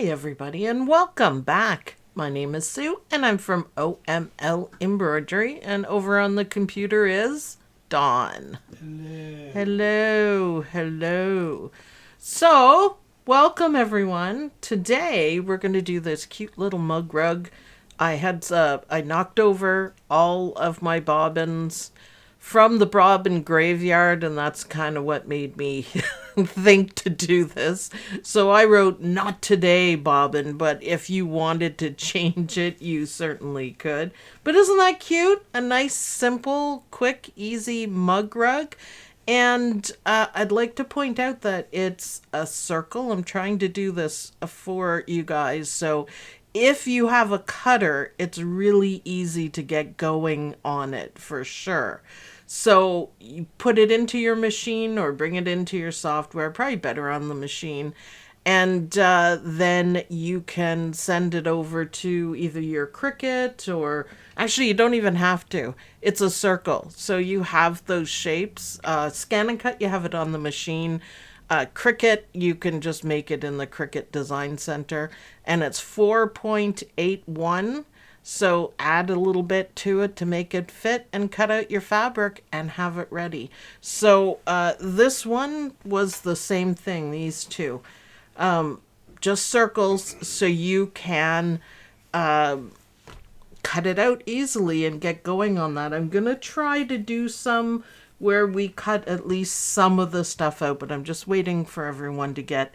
everybody, and welcome back. My name is Sue, and I'm from OML Embroidery, and over on the computer is Dawn. Hello. So, welcome everyone. Today, we're going to do this cute little mug rug. I knocked over all of my bobbins from the Bobbin graveyard, and that's kind of what made me think to do this. So I wrote, "Not today, Bobbin," but if you wanted to change it, you certainly could. But isn't that cute? A nice, simple, quick, easy mug rug. And I'd like to point out that it's a circle. I'm trying to do this for you guys. So if you have a cutter, it's really easy to get going on it for sure. So you put it into your machine or bring it into your software, probably better on the machine. And then you can send it over to either your Cricut or actually you don't even have to. It's a circle. So you have those shapes. Scan and cut, you have it on the machine. Cricut, you can just make it in the Cricut Design Center. And it's 4.81. So add a little bit to it to make it fit and cut out your fabric and have it ready. So this one was the same thing, these two. Just circles so you can cut it out easily and get going on that. I'm going to try to do some where we cut at least some of the stuff out, but I'm just waiting for everyone to get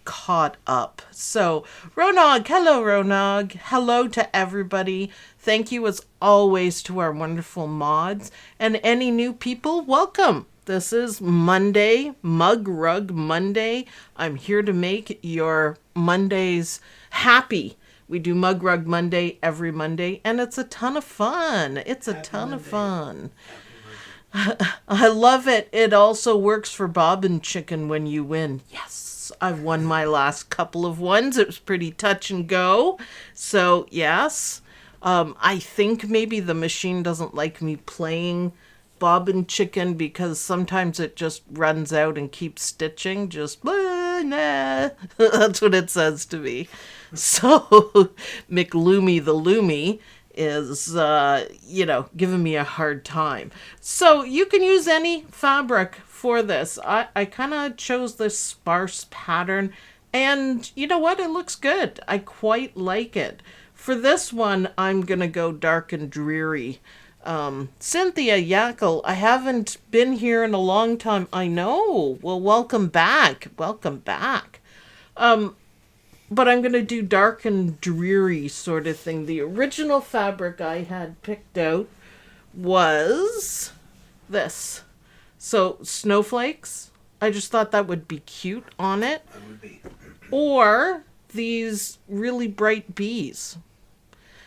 caught up. So Ronog, hello Ronog. Hello to everybody. Thank you as always to our wonderful mods and any new people, welcome. This is Monday, Mug Rug Monday. I'm here to make your Mondays happy. We do Mug Rug Monday every Monday, and it's a ton of fun. It's a ton of fun. I love it. It also works for Bobbin Chicken when you win. Yes, I've won my last couple of ones. It was pretty touch and go. So, yes. I think maybe the machine doesn't like me playing Bobbin Chicken because sometimes it just runs out and keeps stitching. Just, nah. That's what it says to me. So, McDreamy the Loomy is, giving me a hard time. So you can use any fabric for this. I kind of chose this sparse pattern, and you know what? It looks good. I quite like it. For this one, I'm going to go dark and dreary. Cynthia Yackel, I haven't been here in a long time. I know. Well, welcome back. Welcome back. But I'm going to do dark and dreary sort of thing. The original fabric I had picked out was this. So, snowflakes. I just thought that would be cute on it. That would be. Or these really bright bees.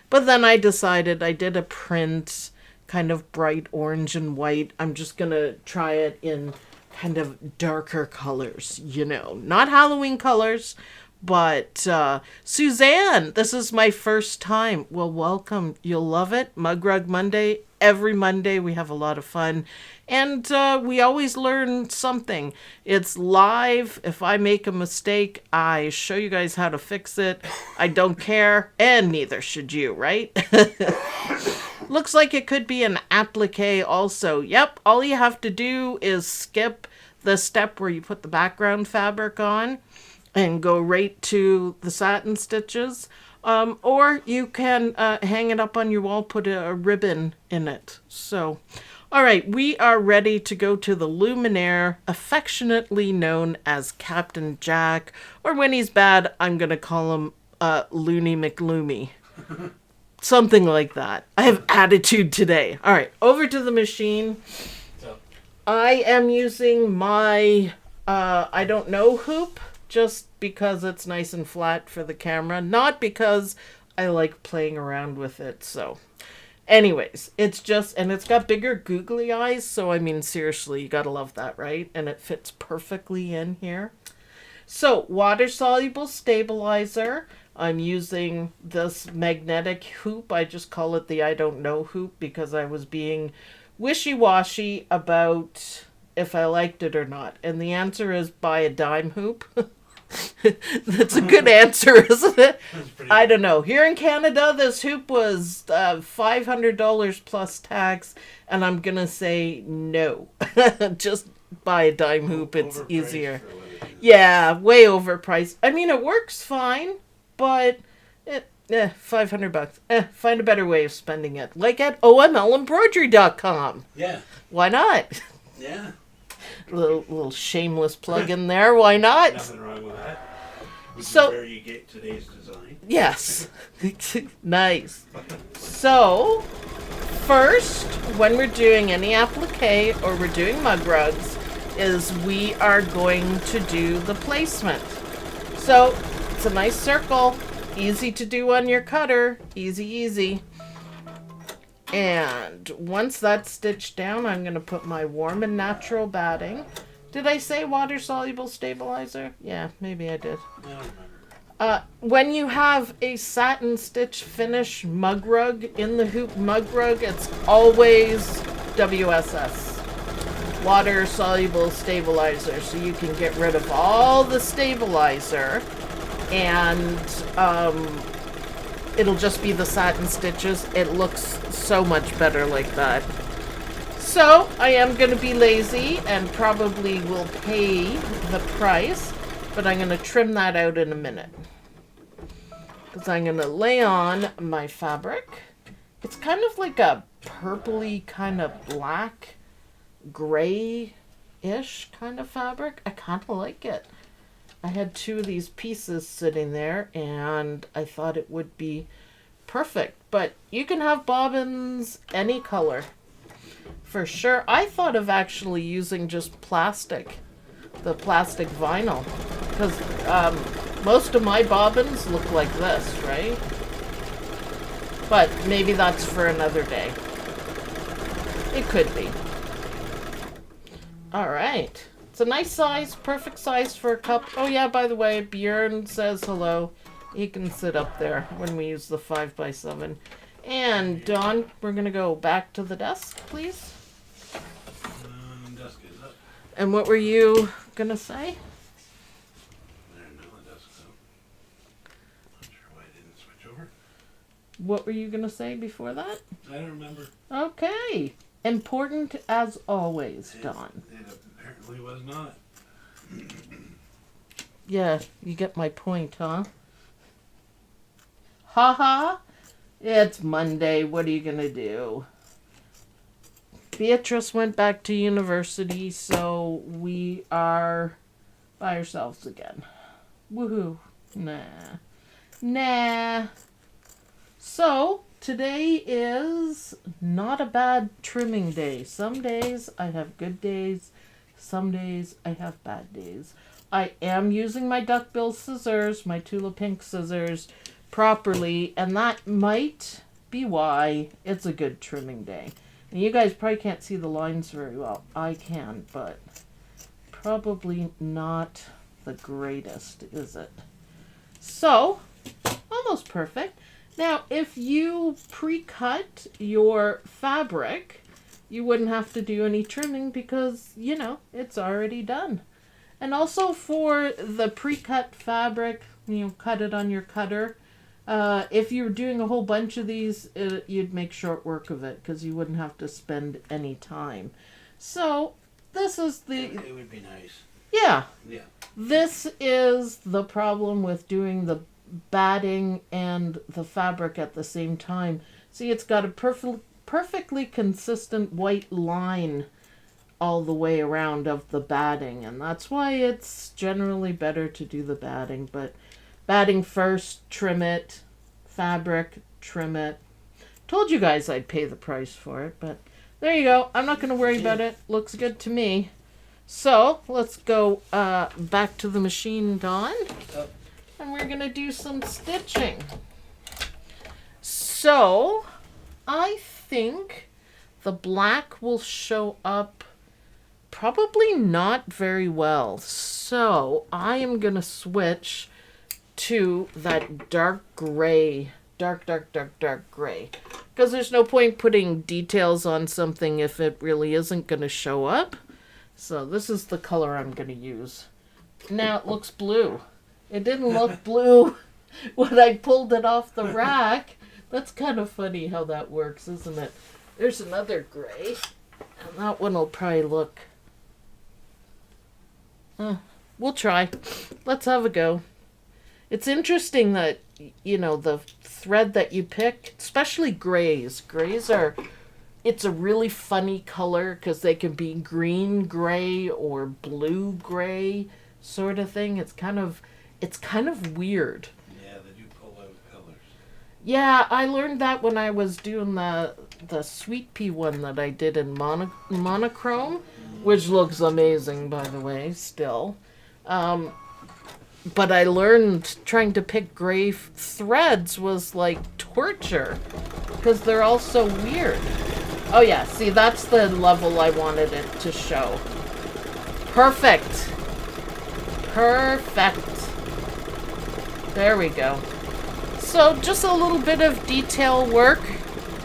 But then I decided I did a print, kind of bright orange and white. I'm just going to try it in kind of darker colors, not Halloween colors. But Suzanne, this is my first time. Well, welcome. You'll love it. Mug Rug Monday. Every Monday we have a lot of fun. And we always learn something. It's live. If I make a mistake, I show you guys how to fix it. I don't care. And neither should you, right? Looks like it could be an applique also. Yep. All you have to do is skip the step where you put the background fabric on and go right to the satin stitches. Or you can hang it up on your wall, put a ribbon in it. So, all right, we are ready to go to the Luminaire, affectionately known as Captain Jack, or when he's bad, I'm going to call him Looney McLoomy. Something like that. I have attitude today. All right, over to the machine. I am using my, I don't know hoop, just because it's nice and flat for the camera, not because I like playing around with it. So anyways, it's got bigger googly eyes, so I mean seriously, you gotta love that, right? And it fits perfectly in here. So water soluble stabilizer. I'm using this magnetic hoop. I just call it the I don't know hoop because I was being wishy-washy about if I liked it or not. And the answer is buy a dime hoop. That's a good answer, isn't it? I Good. don't know. Here in Canada, this hoop was $500 plus tax, and I'm going to say no. Just buy a dime hoop. It's Overpriced easier. for what it is. Yeah, way overpriced. I mean, it works fine, but $500. Find a better way of spending it. Like at omlembroidery.com. Yeah. Why not? Yeah. Little shameless plug in there. Why not? Nothing wrong with that. Which So- is where you get today's design. Yes. Nice. So, first, when we're doing any applique or we're doing mug rugs, is we are going to do the placement. So, it's a nice circle, easy to do on your cutter, easy. And once that's stitched down, I'm going to put my warm and natural batting. Did I say water-soluble stabilizer? Yeah, maybe I did. I don't remember. When you have a satin stitch finish mug rug in the hoop mug rug, it's always WSS. Water soluble stabilizer. So you can get rid of all the stabilizer and it'll just be the satin stitches. It looks so much better like that. So I am going to be lazy and probably will pay the price, but I'm going to trim that out in a minute. Because I'm going to lay on my fabric. It's kind of like a purpley kind of black, gray-ish kind of fabric. I kind of like it. I had two of these pieces sitting there and I thought it would be perfect. But you can have bobbins any color. For sure. I thought of actually using just plastic. The plastic vinyl. Because most of my bobbins look like this, right? But maybe that's for another day. It could be. Alright. It's a nice size, perfect size for a cup. Oh yeah, by the way, Bjorn says hello. He can sit up there when we use the 5x7. And Dawn, we're going to go back to the desk, please. Desk is up. And what were you going to say? I don't know the desk up. Not sure why I didn't switch over. What were you going to say before that? I don't remember. Okay. Important as always, Dawn. It apparently was not. Yeah, you get my point, huh? Haha. It's Monday. What are you going to do? Beatrice went back to university, so we are by ourselves again. Woohoo. Nah. So, today is not a bad trimming day. Some days I have good days. Some days I have bad days. I am using my duckbill scissors, my Tula Pink scissors, properly, and that might be why it's a good trimming day. And you guys probably can't see the lines very well. I can, but probably not the greatest, is it? So, almost perfect. Now, if you pre-cut your fabric, you wouldn't have to do any trimming because, you know, it's already done. And also for the pre-cut fabric, you know, cut it on your cutter. If you're doing a whole bunch of these, you'd make short work of it because you wouldn't have to spend any time. So this is the... It would be nice. Yeah. Yeah. This is the problem with doing the batting and the fabric at the same time. See, it's got a perfectly consistent white line all the way around of the batting, and that's why it's generally better to do the batting. But batting first, trim it, fabric, trim it. Told you guys I'd pay the price for it, but there you go. I'm not going to worry about it. Looks good to me. So let's go back to the machine, Dawn, and we're going to do some stitching. So I think the black will show up probably not very well. So I am going to switch to that dark gray, dark gray. Because there's no point putting details on something if it really isn't going to show up. So this is the color I'm going to use. Now it looks blue. It didn't look blue when I pulled it off the rack. That's kind of funny how that works, isn't it? There's another gray, and that one will probably look... we'll try. Let's have a go. It's interesting that, you know, the thread that you pick, especially grays. Grays are... It's a really funny color because they can be green gray or blue gray sort of thing. It's kind of weird. Yeah, they do pull out colors. Yeah, I learned that when I was doing the sweet pea one that I did in monochrome, which looks amazing, by the way, still. But I learned trying to pick gray threads was like torture because they're all so weird. Oh yeah, see, that's the level I wanted it to show. Perfect. Perfect. There we go. So just a little bit of detail work.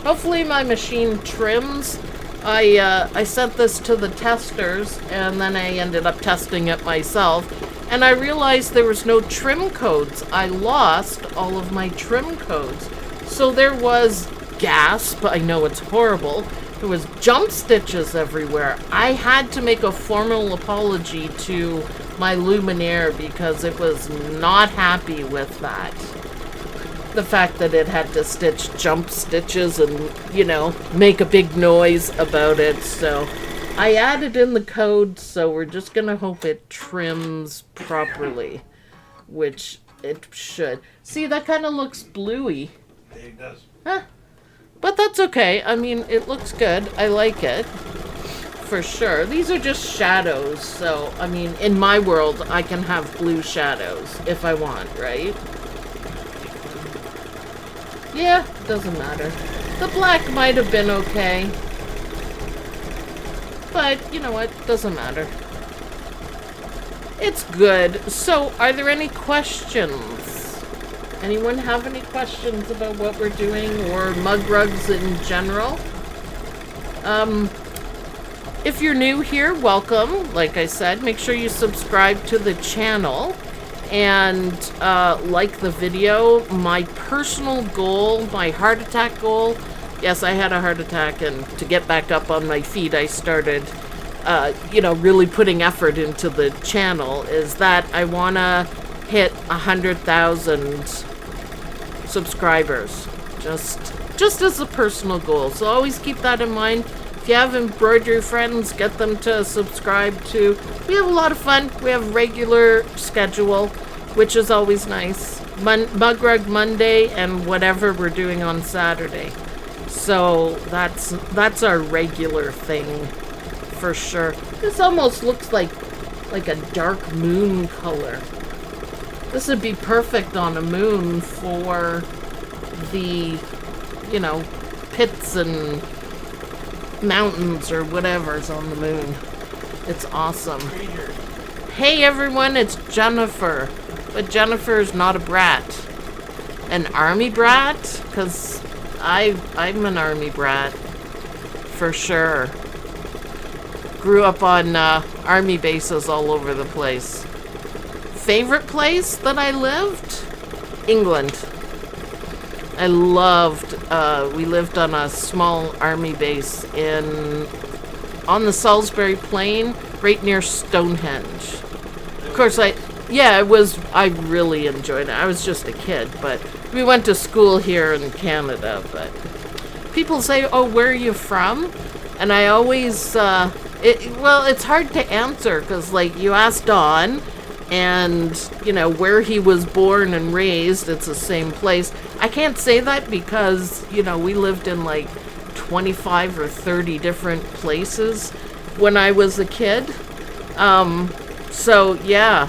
Hopefully my machine trims. I sent this to the testers and then I ended up testing it myself. And I realized there was no trim codes. I lost all of my trim codes. So there was... gasp, I know it's horrible. There was jump stitches everywhere. I had to make a formal apology to my luminaire because it was not happy with that. The fact that it had to stitch jump stitches and, you know, make a big noise about it. So I added in the code, so we're just gonna hope it trims properly, which it should. See, that kind of looks bluey. It does. Huh. But that's okay. I mean, it looks good. I like it. For sure. These are just shadows. So, I mean, in my world, I can have blue shadows if I want, right? Yeah, doesn't matter. The black might have been okay. But, you know what? Doesn't matter. It's good. So, are there any questions? Anyone have any questions about what we're doing or mug rugs in general? If you're new here, welcome. Like I said, make sure you subscribe to the channel and like the video. My personal goal, my heart attack goal, yes, I had a heart attack, and to get back up on my feet, I started, you know, really putting effort into the channel, is that I want to hit 100,000 subscribers, just as a personal goal. So always keep that in mind. If you have embroidery friends, get them to subscribe to. We have a lot of fun. We have regular schedule, which is always nice. Mug Rug Monday and whatever we're doing on Saturday. So that's our regular thing for sure. This almost looks like a dark moon color. This would be perfect on a moon for the, you know, pits and mountains or whatever's on the moon. It's awesome. Hey everyone, it's Jennifer. But Jennifer's not a brat. An army brat? Because I'm an army brat. For sure. Grew up on army bases all over the place. Favorite place that I lived? England. I loved, we lived on a small army base on the Salisbury Plain, right near Stonehenge. Of course, I really enjoyed it. I was just a kid, but we went to school here in Canada, but people say, oh, where are you from? And I always, it's hard to answer, because, like, you ask Don, and, you know, where he was born and raised, it's the same place. I can't say that because, you know, we lived in like 25 or 30 different places when I was a kid. So, yeah.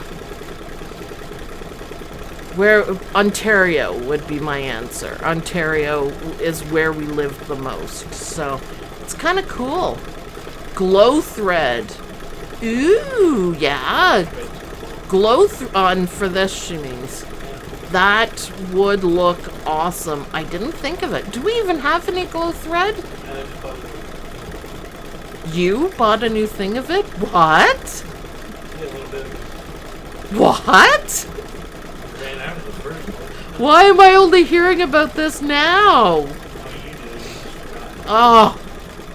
Where Ontario would be my answer. Ontario is where we lived the most. So, it's kind of cool. Glow thread. Ooh, yeah. Glow on for this, she means. That would look awesome. I didn't think of it. Do we even have any glow thread? You bought a new thing of it? What? Yeah, a little bit. What? ran out of the first one. Why am I only hearing about this now? Oh, you did. Oh,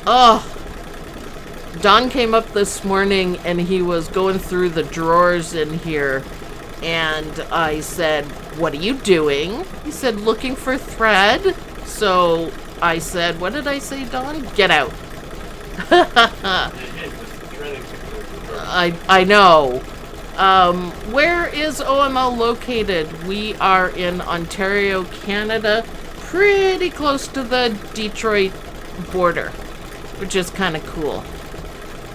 oh. Don came up this morning and he was going through the drawers in here. And I said, "What are you doing?" He said, "Looking for thread." So I said, what did I say, Don? Get out. I know. Where is OML located? We are in Ontario, Canada, pretty close to the Detroit border, which is kind of cool.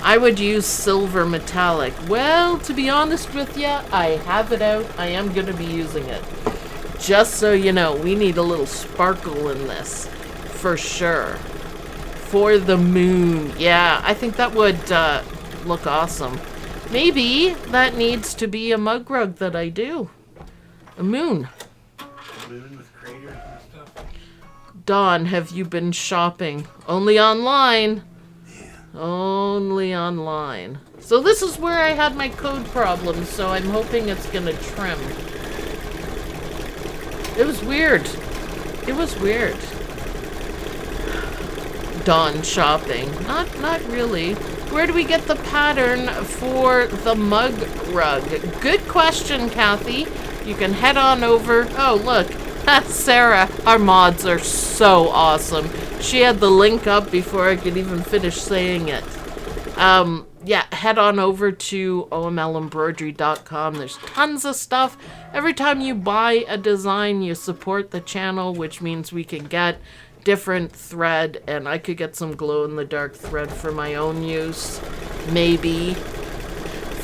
I would use silver metallic. Well, to be honest with you, I have it out. I am going to be using it. Just so you know, we need a little sparkle in this, for sure. For the moon. Yeah, I think that would look awesome. Maybe that needs to be a mug rug that I do. A moon. A moon with craters and stuff. Dawn, have you been shopping? Only online. Yeah. Only online. So this is where I had my code problem, so I'm hoping it's gonna trim. It was weird. It was weird. Dawn shopping. Not really. Where do we get the pattern for the mug rug? Good question, Kathy. You can head on over. Oh, look. That's Sarah. Our mods are so awesome. She had the link up before I could even finish saying it. Yeah, head on over to omlembroidery.com. There's tons of stuff. Every time you buy a design, you support the channel, which means we can get different thread, and I could get some glow-in-the-dark thread for my own use. Maybe.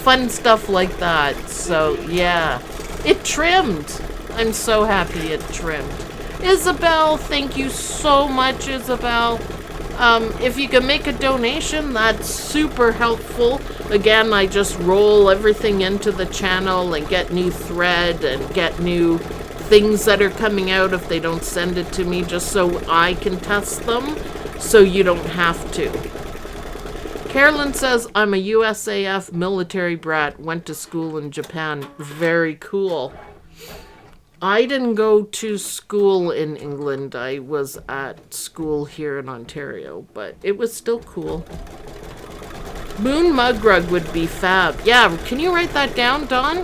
Fun stuff like that. So, yeah. It trimmed. I'm so happy it trimmed. Isabel, thank you so much, Isabel. If you can make a donation, that's super helpful. Again, I just roll everything into the channel and get new thread and get new things that are coming out if they don't send it to me, just so I can test them, so you don't have to. Carolyn says, I'm a USAF military brat, went to school in Japan. Very cool. I didn't go to school in England. I was at school here in Ontario, but it was still cool. Moon mug rug would be fab. Yeah, can you write that down, Dawn?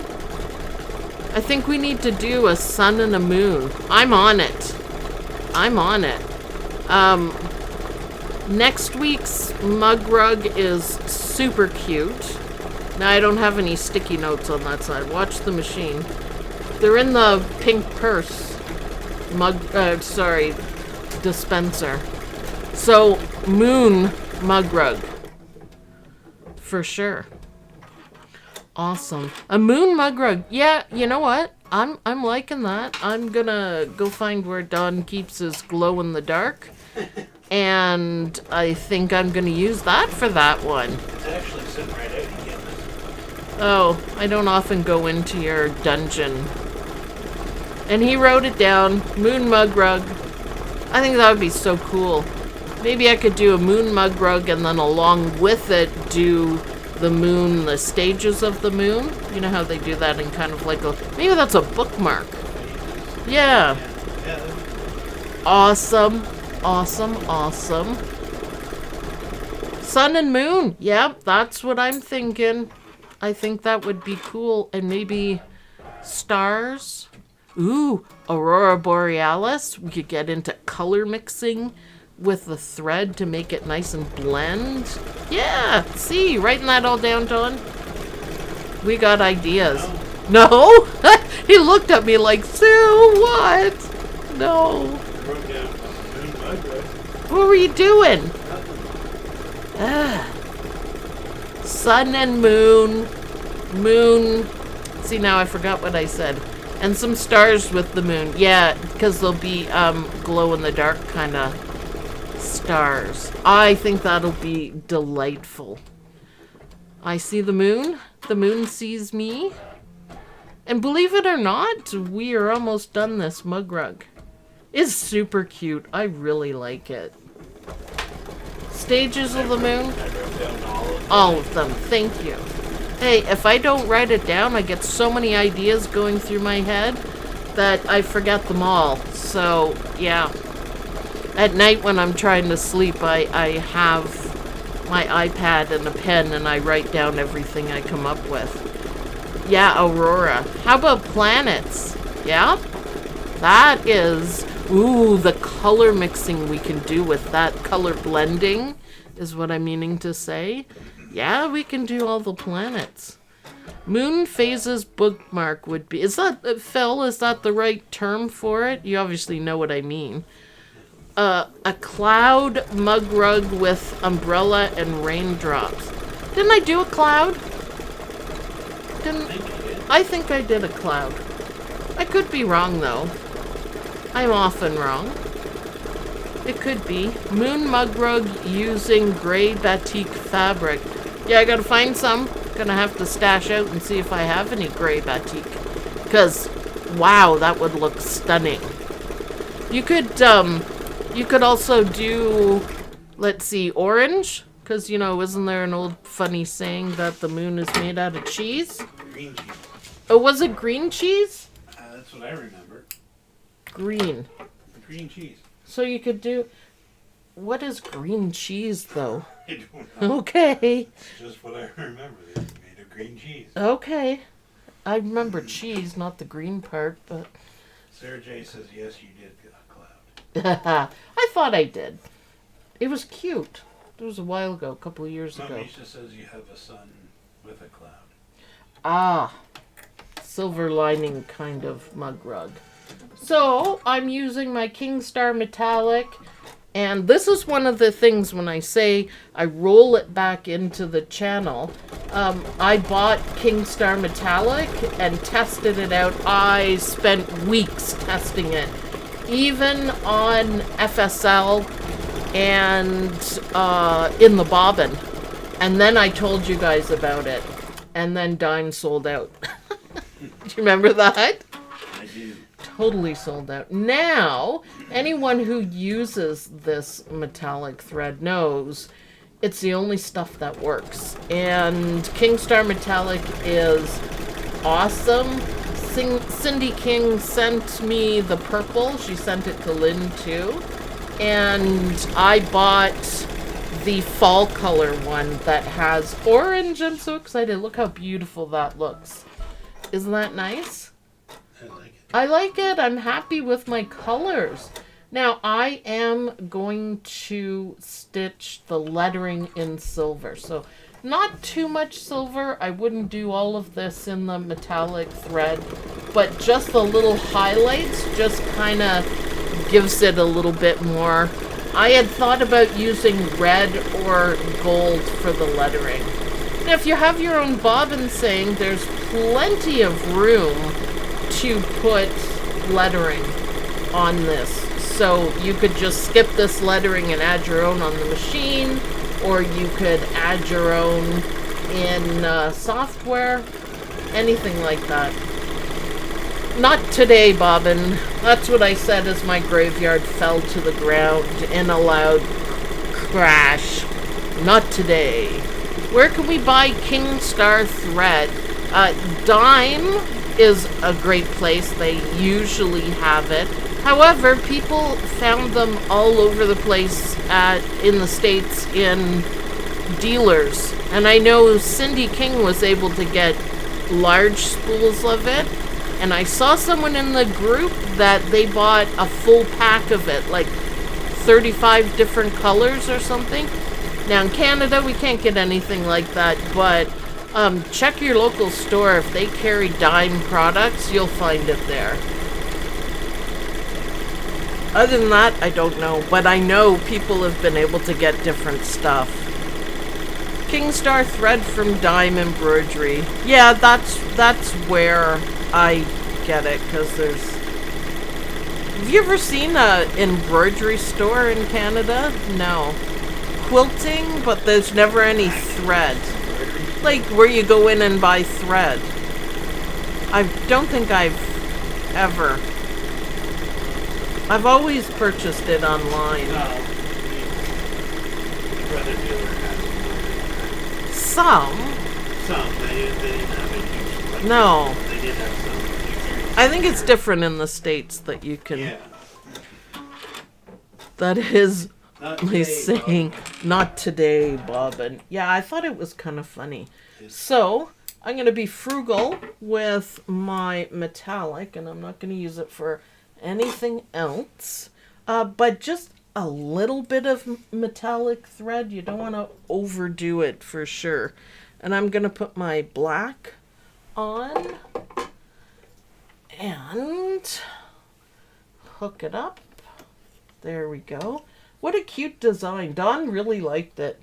I think we need to do a sun and a moon. I'm on it. I'm on it. Next week's mug rug is super cute. Now, I don't have any sticky notes on that side. Watch the machine. They're in the pink purse dispenser. So, moon mug rug. For sure. Awesome. A moon mug rug. Yeah, you know what? I'm liking that. I'm gonna go find where Don keeps his glow in the dark. And I think I'm gonna use that for that one. It's actually sitting right out again. Oh, I don't often go into your dungeon. And he wrote it down. Moon mug rug. I think that would be so cool. Maybe I could do a moon mug rug and then along with it do the moon, the stages of the moon. You know how they do that in kind of like a... Maybe that's a bookmark. Yeah. Awesome. Awesome. Awesome. Sun and moon. Yep, that's what I'm thinking. I think that would be cool. And maybe stars. Ooh, Aurora Borealis. We could get into color mixing with the thread to make it nice and blend. Yeah, see, writing that all down, John. We got ideas. No? He looked at me like, Sue, what? No. What were you doing? Sun and moon. Moon. See, now I forgot what I said. And some stars with the moon. Yeah, because they'll be glow-in-the-dark kind of stars. I think that'll be delightful. I see the moon. The moon sees me. And believe it or not, we are almost done this mug rug. It's super cute. I really like it. Stages of the moon. All of them. Thank you. Hey, if I don't write it down, I get so many ideas going through my head. that I forget them all. So, yeah. At night when I'm trying to sleep, I have my iPad and a pen and I write down everything I come up with. Yeah, Aurora. How about planets? Yeah? That is... Ooh, the color mixing we can do with that. Color blending is what I'm meaning to say. Yeah, we can do all the planets. Moon phases bookmark would be... Is that... Phil, is that the right term for it? You obviously know what I mean. A cloud mug rug with umbrella and raindrops. Didn't I do a cloud? I think I did a cloud. I could be wrong, though. I'm often wrong. It could be. Moon mug rug using gray batik fabric. Yeah, I gotta find some. Gonna have to stash out and see if I have any gray batik. Because, wow, that would look stunning. You could also do, let's see, orange. Because, you know, isn't there an old funny saying that the moon is made out of cheese? Green cheese. Oh, was it green cheese? That's what I remember. Green. Green cheese. So you could do... What is green cheese, though? I don't know. Okay. It's just what I remember. They made of green cheese. Okay. I remember cheese, not the green part, but... Sarah J says, yes, you did a cloud. I thought I did. It was cute. It was a while ago, a couple of years ago. Misha says you have a sun with a cloud. Ah. Silver lining kind of mug rug. So, I'm using my Kingstar Metallic, and this is one of the things when I say I roll it back into the channel. I bought Kingstar Metallic and tested it out. I spent weeks testing it, even on FSL and in the Bobbin. And then I told you guys about it, and then Dime sold out. Do you remember that? I do. Totally sold out. Now, anyone who uses this metallic thread knows it's the only stuff that works. And Kingstar Metallic is awesome. Cindy King sent me the purple. She sent it to Lynn too. And I bought the fall color one that has orange. I'm so excited. Look how beautiful that looks. Isn't that nice? I like it. I like it. I'm happy with my colors. Now, I am going to stitch the lettering in silver. So, not too much silver. I wouldn't do all of this in the metallic thread. But just the little highlights just kind of gives it a little bit more. I had thought about using red or gold for the lettering. Now, if you have your own bobbin saying, there's plenty of room to put lettering on this. So you could just skip this lettering and add your own on the machine, or you could add your own in software, anything like that. Not today, Bobbin. That's what I said as my graveyard fell to the ground in a loud crash. Not today. Where can we buy Kingstar thread? Dime is a great place. They usually have it. However, people found them all over the place in the States in dealers. And I know Cindy King was able to get large spools of it. And I saw someone in the group that they bought a full pack of it, like 35 different colors or something. Now in Canada, we can't get anything like that, but check your local store. If they carry Dime products, you'll find it there. Other than that, I don't know, but I know people have been able to get different stuff. Kingstar thread from Dime Embroidery. Yeah, that's where I get it, because there's... Have you ever seen a embroidery store in Canada? No. Quilting, but there's never any thread. Like where you go in and buy thread. I don't think I've ever. I've always purchased it online. No. The brother dealer has Some. some. They didn't have a huge selection. No. They did have some. I think it's different in the States that you can. Yeah. That is Not my today, saying. Bob. Not today, Bobbin. Yeah, I thought it was kind of funny. So I'm going to be frugal with my metallic, and I'm not going to use it for anything else. But just a little bit of metallic thread. You don't want to overdo it for sure. And I'm going to put my black on and hook it up. There we go. What a cute design. Don really liked it.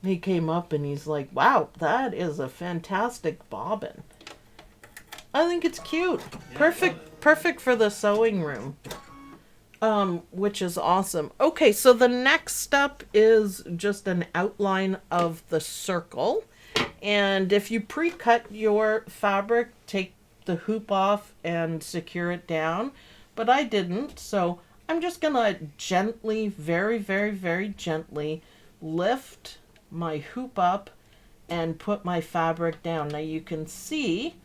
He came up and he's like, wow, that is a fantastic bobbin. I think it's cute. Yeah, Perfect for the sewing room. Which is awesome. Okay, so the next step is just an outline of the circle. And if you pre-cut your fabric, take the hoop off and secure it down. But I didn't, so I'm just gonna gently, very, very, very gently lift my hoop up and put my fabric down. Now you can see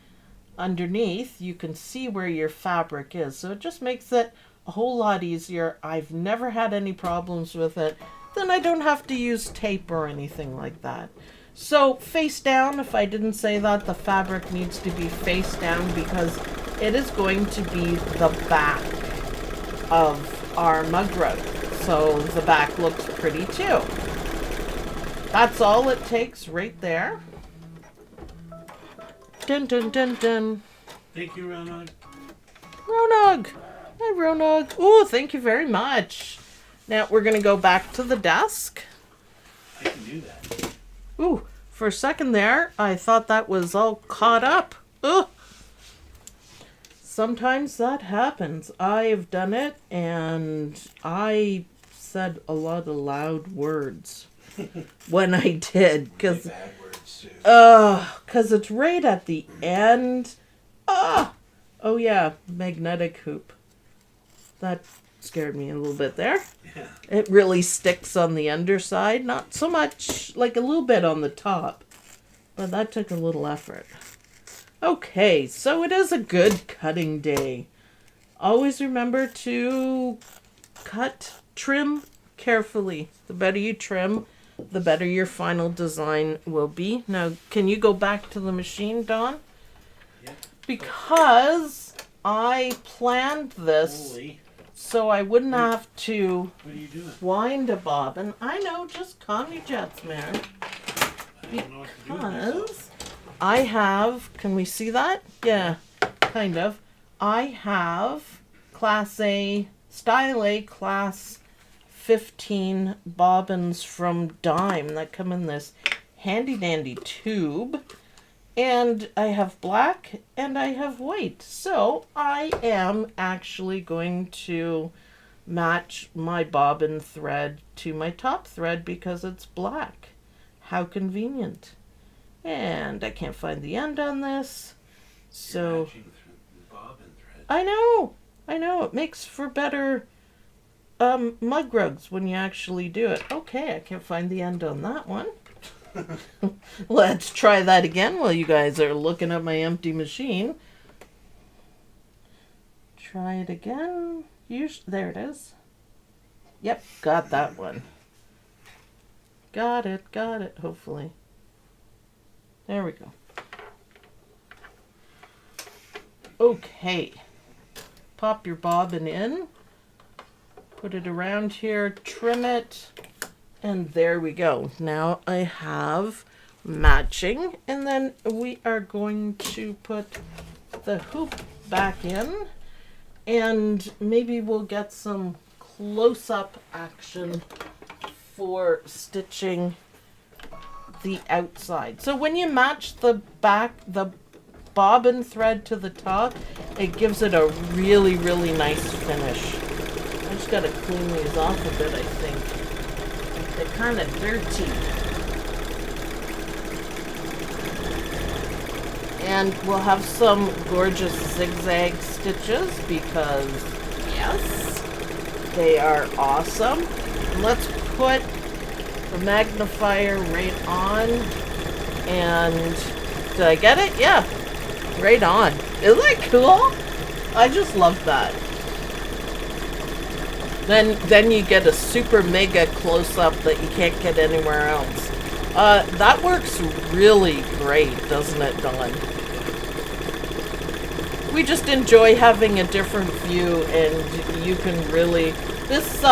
underneath, you can see where your fabric is. So it just makes it a whole lot easier. I've never had any problems with it. Then I don't have to use tape or anything like that. So face down, if I didn't say that, the fabric needs to be face down because it is going to be the back of our mug rug. So the back looks pretty too. That's all it takes right there. Dun dun dun dun. Thank you, Ragnar. Ronog! Hi, Ronog. Oh, thank you very much. Now we're going to go back to the desk. I can do that. Ooh, for a second there, I thought that was all caught up. Ugh. Sometimes that happens. I've done it, and I said a lot of loud words when I did. Really bad words, too. Because it's right at the end. Oh yeah, magnetic hoop. That scared me a little bit there. Yeah. It really sticks on the underside. Not so much, like a little bit on the top. But that took a little effort. Okay, so it is a good cutting day. Always remember to trim carefully. The better you trim, the better your final design will be. Now, can you go back to the machine, Dawn? Yeah. Because I planned this Holy. so I wouldn't have to What are you doing? wind a bobbin. I know, just calm your jets, man. I don't know what to do with myself. Because I have, can we see that? Yeah, kind of. I have Class A, Style A Class 15 bobbins from Dime that come in this handy dandy tube. And I have black and I have white. So I am actually going to match my bobbin thread to my top thread because it's black. How convenient. And I can't find the end on this. You're So matching the bobbin thread. I know, it makes for better mug rugs when you actually do it. Okay, I can't find the end on that one. Let's try that again while you guys are looking at my empty machine. Try it again. There it is. Yep, got that one. Got it, hopefully. There we go. Okay. Pop your bobbin in. Put it around here, trim it. And there we go. Now I have matching. And then we are going to put the hoop back in. And maybe we'll get some close-up action for stitching the outside. So when you match the bobbin thread to the top, it gives it a really, really nice finish. I just gotta clean these off a bit, I think. They're kind of dirty. And we'll have some gorgeous zigzag stitches because, yes, they are awesome. And let's put the magnifier right on. And did I get it? Yeah. Right on. Isn't that cool? I just love that. Then you get a super mega close-up that you can't get anywhere else. That works really great, doesn't it, Dawn? We just enjoy having a different view, and you can really... This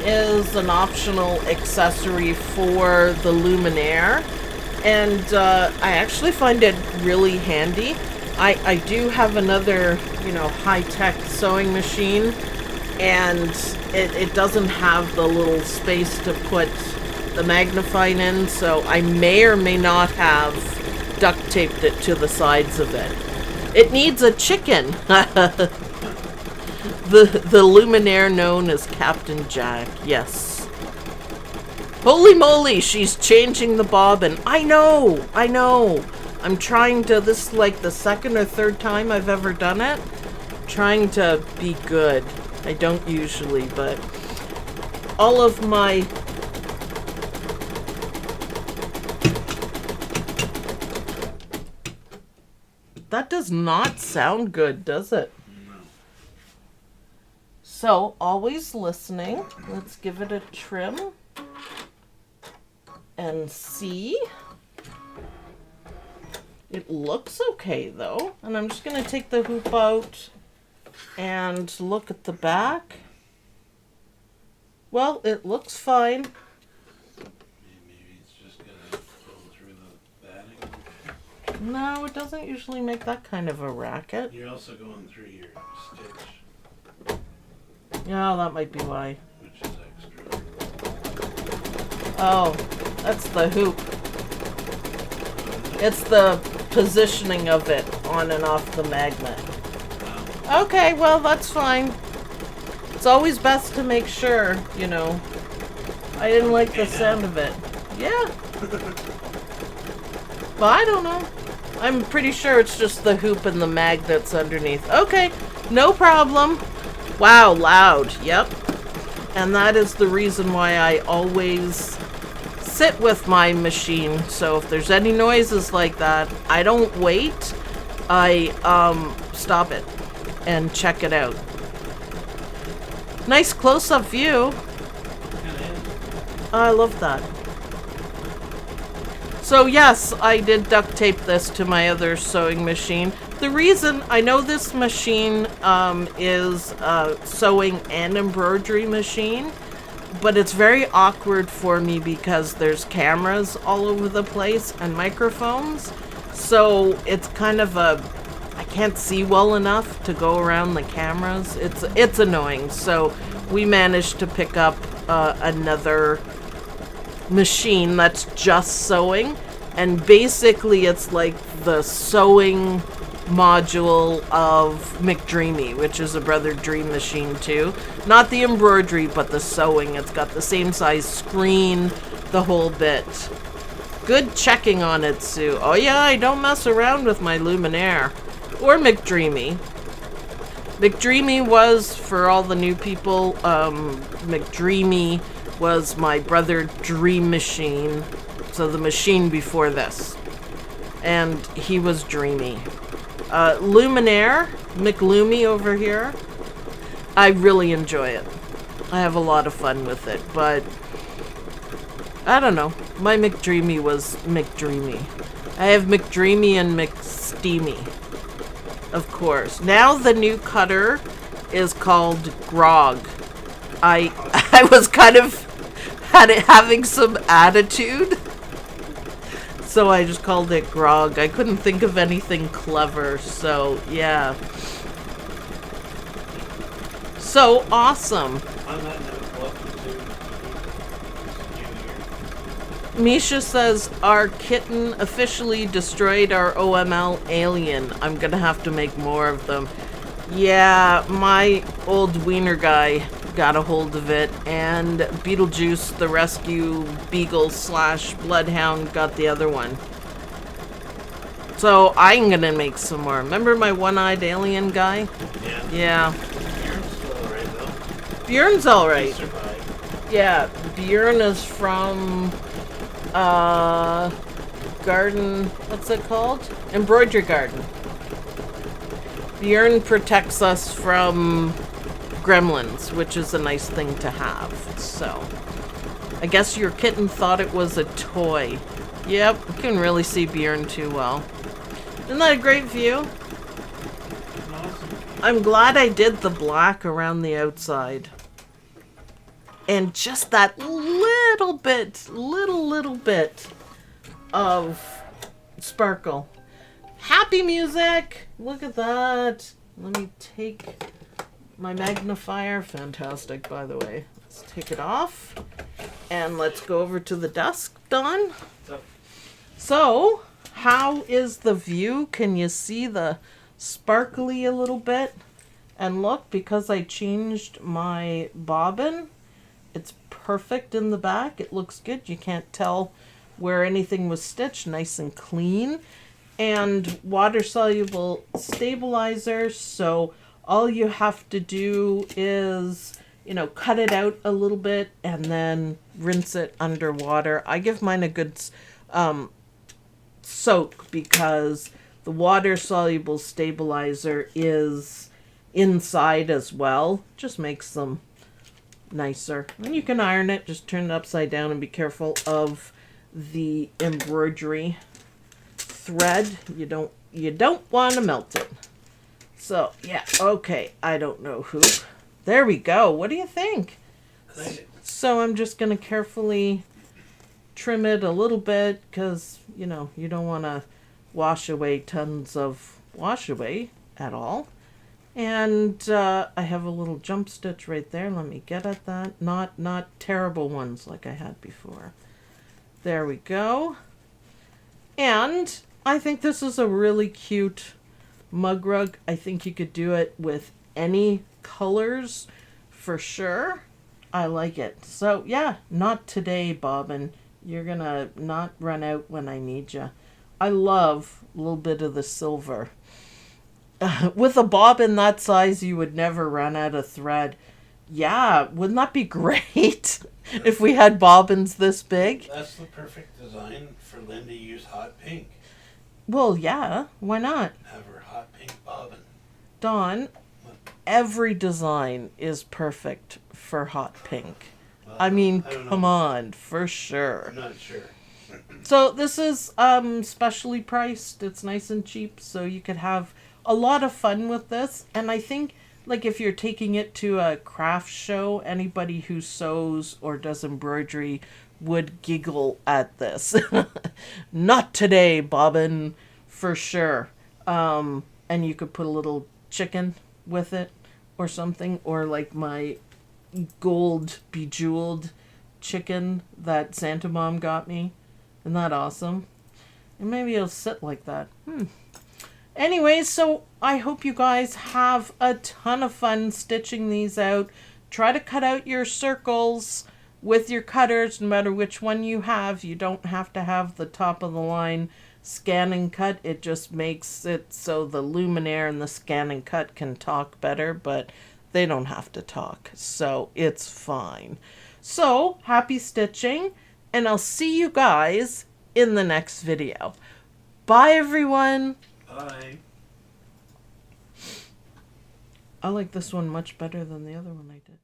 is an optional accessory for the Luminaire, and I actually find it really handy. I do have another, you know, high-tech sewing machine, and it doesn't have the little space to put the magnifying in, so I may or may not have duct taped it to the sides of it. It needs a chicken. The Luminaire known as Captain Jack, yes. Holy moly, she's changing the bobbin. I know. I'm trying to, this is like the second or third time I've ever done it. Trying to be good. I don't usually, but all of my... That does not sound good, does it? No. So, always listening. Let's give it a trim. And see. It looks okay, though. And I'm just going to take the hoop out and look at the back. Well, it looks fine. Maybe it's just going to go through the batting. No, it doesn't usually make that kind of a racket. You're also going through your stitch, Yeah, that might be why. which is extra. Oh, that's the hoop. It's the positioning of it on and off the magnet. Okay, well, that's fine. It's always best to make sure, you know. I didn't like the sound of it. Yeah. Well, I don't know. I'm pretty sure it's just the hoop and the magnets underneath. Okay, no problem. Wow, loud. Yep. And that is the reason why I always sit with my machine. So if there's any noises like that, I don't wait. I stop it and check it out. Nice close-up view. I love that. So yes, I did duct tape this to my other sewing machine. The reason, I know this machine is a sewing and embroidery machine, but it's very awkward for me because there's cameras all over the place and microphones. So it's kind of a, I can't see well enough to go around the cameras. It's annoying. So we managed to pick up another machine that's just sewing, and basically it's like the sewing module of McDreamy, which is a Brother Dream machine too. Not the embroidery, but the sewing. It's got the same size screen, the whole bit. Good checking on it, Sue. Oh yeah, I don't mess around with my Luminaire. Or McDreamy. McDreamy was, for all the new people, McDreamy was my Brother Dream machine. So the machine before this. And he was dreamy. Luminaire, McLoomy over here. I really enjoy it. I have a lot of fun with it, but I don't know. My McDreamy was McDreamy. I have McDreamy and McSteamy. Of course. Now the new cutter is called Grog. I was kind of having some attitude, so I just called it Grog. I couldn't think of anything clever, so yeah. So awesome. On that note, welcome to Misha says, our kitten officially destroyed our OML alien. I'm gonna have to make more of them. Yeah, my old wiener guy got a hold of it, and Beetlejuice, the rescue beagle / bloodhound, got the other one. So I'm gonna make some more. Remember my one-eyed alien guy? Yeah. Yeah. Bjorn's still alright though. Bjorn's alright. He survived. Yeah, Bjorn is from Garden, what's it called? Embroidery Garden. Bjorn protects us from gremlins, which is a nice thing to have. So, I guess your kitten thought it was a toy. Yep, you can really see Bjorn too well. Isn't that a great view? Awesome. I'm glad I did the black around the outside. And just that little bit of sparkle. Happy music! Look at that. Let me take my magnifier. Fantastic, by the way. Let's take it off. And let's go over to the desk, Don. So, how is the view? Can you see the sparkly a little bit? And look, because I changed my bobbin, it's perfect in the back. It looks good. You can't tell where anything was stitched. Nice and clean. And water-soluble stabilizer. So all you have to do is, you know, cut it out a little bit and then rinse it underwater. I give mine a good soak because the water-soluble stabilizer is inside as well. Just makes them nicer. And you can iron it, just turn it upside down and be careful of the embroidery thread. You don't want to melt it. So yeah, okay, I don't know who. There we go. What do you think? So I'm just gonna carefully trim it a little bit because, you know, you don't want to wash away tons of wash away at all. And I have a little jump stitch right there. Let me get at that. Not terrible ones like I had before. There we go. And I think this is a really cute mug rug. I think you could do it with any colors for sure. I like it. So yeah, not today, Bobbin. You're gonna not run out when I need you. I love a little bit of the silver. With a bobbin that size, you would never run out of thread. Yeah, wouldn't that be great if we had bobbins this big? That's the perfect design for Lynn to use hot pink. Well, yeah, why not? Have her hot pink bobbin. Dawn, every design is perfect for hot pink. Well, I mean, I don't come know. on, for sure. I'm not sure. So this is specially priced. It's nice and cheap, so you could have a lot of fun with this. And I think, like, if you're taking it to a craft show, anybody who sews or does embroidery would giggle at this. Not today, Bobbin, for sure. And you could put a little chicken with it or something, or like my gold bejeweled chicken that Santa Mom got me. Isn't that awesome? And maybe it'll sit like that. Anyways, so I hope you guys have a ton of fun stitching these out. Try to cut out your circles with your cutters, no matter which one you have. You don't have to have the top of the line scan and cut. It just makes it so the luminaire and the scan and cut can talk better, but they don't have to talk, so it's fine. So, happy stitching, and I'll see you guys in the next video. Bye, everyone! Bye. I like this one much better than the other one I did.